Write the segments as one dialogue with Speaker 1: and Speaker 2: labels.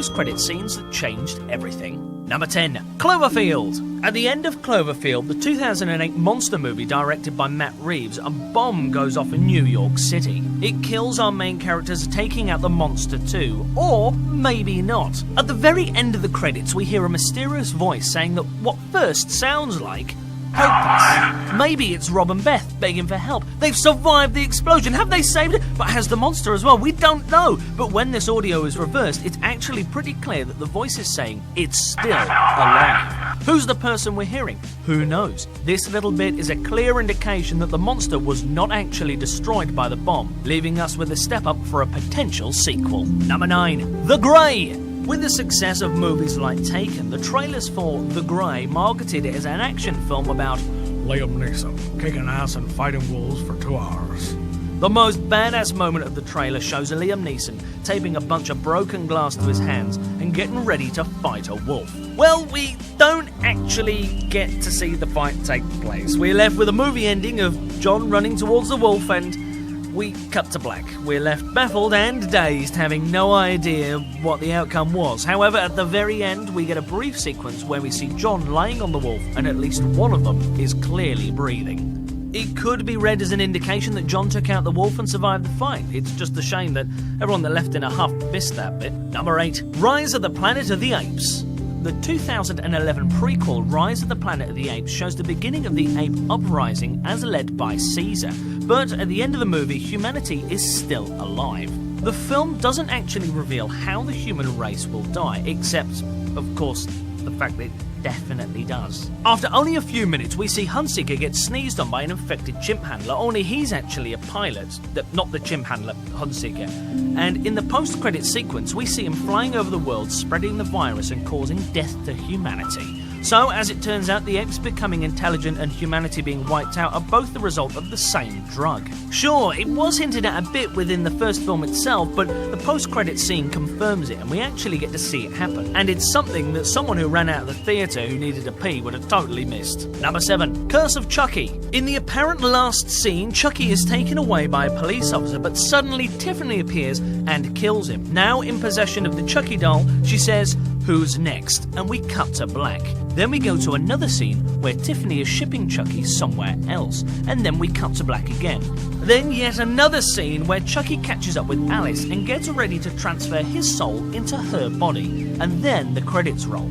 Speaker 1: post-credit scenes that changed everything. Number 10. Cloverfield. At the end of Cloverfield, the 2008 monster movie directed by Matt Reeves, a bomb goes off in New York City. It kills our main characters, taking out the monster too. Or maybe not. At the very end of the credits, we hear a mysterious voice saying that what first sounds like help us. Maybe it's Rob and Beth begging for help. They've survived the explosion. Have they saved it? But has the monster as well? We don't know. But when this audio is reversed, it's actually pretty clear that the voice is saying it's still alive. Who's the person we're hearing? Who knows? This little bit is a clear indication that the monster was not actually destroyed by the bomb, leaving us with a step up for a potential sequel. Number 9. The Grey. With the success of movies like Taken, the trailers for The Grey marketed it as an action film about Liam Neeson kicking ass and fighting wolves for 2 hours. The most badass moment of the trailer shows Liam Neeson taping a bunch of broken glass to his hands and getting ready to fight a wolf. Well, we don't actually get to see the fight take place. We're left with a movie ending of John running towards the wolf and we cut to black. We're left baffled and dazed, having no idea what the outcome was. However, at the very end, we get a brief sequence where we see John lying on the wolf, and at least one of them is clearly breathing. It could be read as an indication that John took out the wolf and survived the fight. It's just a shame that everyone that left in a huff missed that bit. Number 8. Rise of the Planet of the Apes. The 2011 prequel Rise of the Planet of the Apes shows the beginning of the ape uprising as led by Caesar, but at the end of the movie, humanity is still alive. The film doesn't actually reveal how the human race will die, except, of course, the fact that it definitely does. After only a few minutes, we see Hunziker get sneezed on by an infected chimp handler, only he's actually a pilot, not the chimp handler, Hunziker. And in the post-credit sequence, we see him flying over the world, spreading the virus and causing death to humanity. So, as it turns out, the apes becoming intelligent and humanity being wiped out are both the result of the same drug. Sure, it was hinted at a bit within the first film itself, but the post-credit scene confirms it and we actually get to see it happen. And it's something that someone who ran out of the theatre who needed a pee would have totally missed. Number 7. Curse of Chucky. In the apparent last scene, Chucky is taken away by a police officer, but suddenly Tiffany appears and kills him. Now in possession of the Chucky doll, she says, "Who's next?" And we cut to black. Then we go to another scene where Tiffany is shipping Chucky somewhere else, and then we cut to black again. Then yet another scene where Chucky catches up with Alice and gets ready to transfer his soul into her body, and then the credits roll.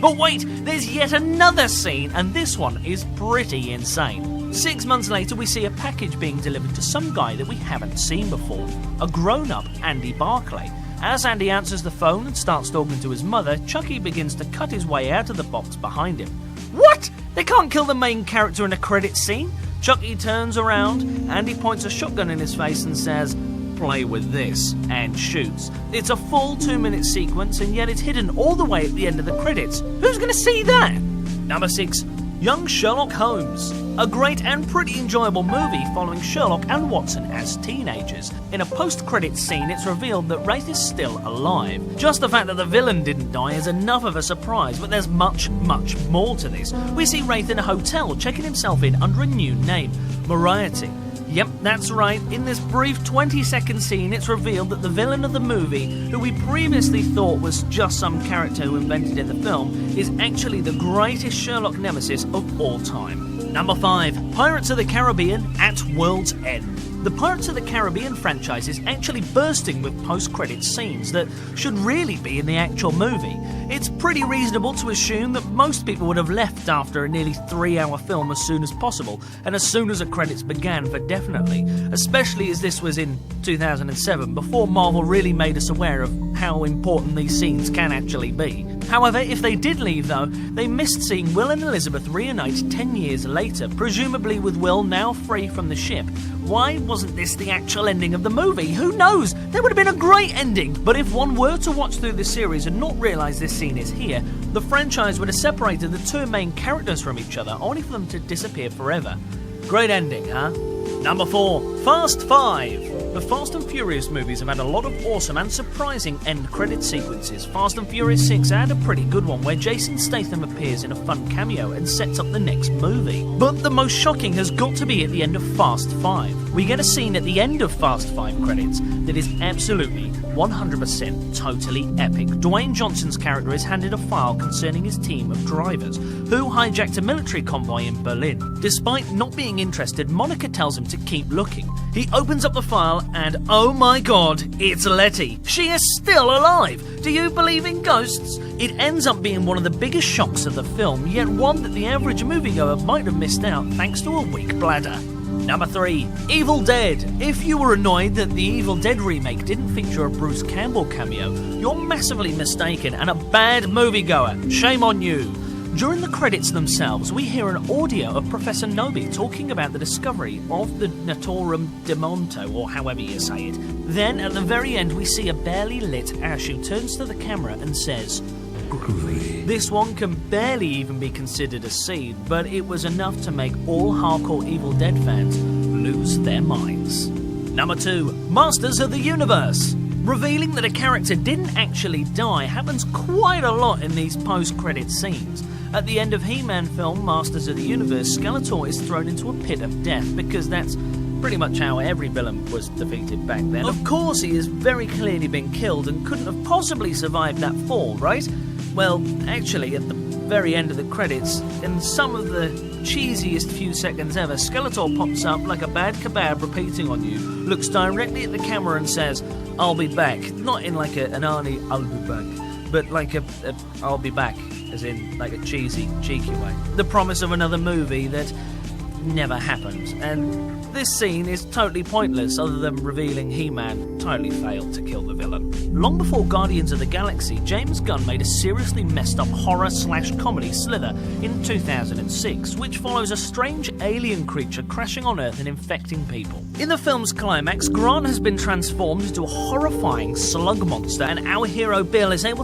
Speaker 1: But wait, there's yet another scene, and this one is pretty insane. 6 months later, we see a package being delivered to some guy that we haven't seen before, a grown-up Andy Barclay. As Andy answers the phone and starts talking to his mother, Chucky begins to cut his way out of the box behind him. What? They can't kill the main character in a credit scene? Chucky turns around, Andy points a shotgun in his face and says, "Play with this," and shoots. It's a full 2-minute sequence, and yet it's hidden all the way at the end of the credits. Who's going to see that? Number 6. Young Sherlock Holmes. A great and pretty enjoyable movie following Sherlock and Watson as teenagers. In a post-credits scene, it's revealed that Wraith is still alive. Just the fact that the villain didn't die is enough of a surprise, but there's much, much more to this. We see Wraith in a hotel, checking himself in under a new name, Moriarty. Yep, that's right. In this brief 20-second scene, it's revealed that the villain of the movie, who we previously thought was just some character who invented in the film, is actually the greatest Sherlock nemesis of all time. Number 5. Pirates of the Caribbean at World's End. The Pirates of the Caribbean franchise is actually bursting with post-credit scenes that should really be in the actual movie. It's pretty reasonable to assume that most people would have left after a nearly 3-hour film as soon as possible, and as soon as the credits began for definitely, especially as this was in 2007, before Marvel really made us aware of how important these scenes can actually be. However, if they did leave though, they missed seeing Will and Elizabeth reunite 10 years later, presumably with Will now free from the ship. Why wasn't this the actual ending of the movie? Who knows? There would have been a great ending. But if one were to watch through the series and not realise this scene is here, the franchise would have separated the two main characters from each other, only for them to disappear forever. Great ending, huh? Number 4. Fast 5. The Fast and Furious movies have had a lot of awesome and surprising end credit sequences. Fast and Furious 6 had a pretty good one where Jason Statham appears in a fun cameo and sets up the next movie. But the most shocking has got to be at the end of Fast 5. We get a scene at the end of Fast 5 credits that is absolutely 100% totally epic. Dwayne Johnson's character is handed a file concerning his team of drivers who hijacked a military convoy in Berlin. Despite not being interested, Monica tells him to keep looking. He opens up the file and oh my god, it's Letty. She is still alive. Do you believe in ghosts? It ends up being one of the biggest shocks of the film, yet one that the average moviegoer might have missed out thanks to a weak bladder. Number 3. Evil Dead. If you were annoyed that the Evil Dead remake didn't feature a Bruce Campbell cameo, you're massively mistaken and a bad moviegoer. Shame on you. During the credits themselves, we hear an audio of Professor Nobi talking about the discovery of the Naturum Demonto, or however you say it. Then, at the very end, we see a barely lit Ash who turns to the camera and says, "Groovy." This one can barely even be considered a seed, but it was enough to make all hardcore Evil Dead fans lose their minds. Number 2. Masters of the Universe. Revealing that a character didn't actually die happens quite a lot in these post-credit scenes. At the end of He-Man film Masters of the Universe, Skeletor is thrown into a pit of death because that's pretty much how every villain was defeated back then. Of course, he has very clearly been killed and couldn't have possibly survived that fall, right? Well, actually, at the very end of the credits, in some of the cheesiest few seconds ever, Skeletor pops up like a bad kebab repeating on you, looks directly at the camera and says, "I'll be back." Not in like an Arnie, "I'll be back," but like a "I'll be back," as in like a cheesy, cheeky way. The promise of another movie that never happened, and this scene is totally pointless other than revealing He-Man totally failed to kill the villain. Long before Guardians of the Galaxy, James Gunn made a seriously messed up horror/comedy Slither in 2006, which follows a strange alien creature crashing on Earth and infecting people. In the film's climax, Grant has been transformed into a horrifying slug monster, and our hero Bill is able to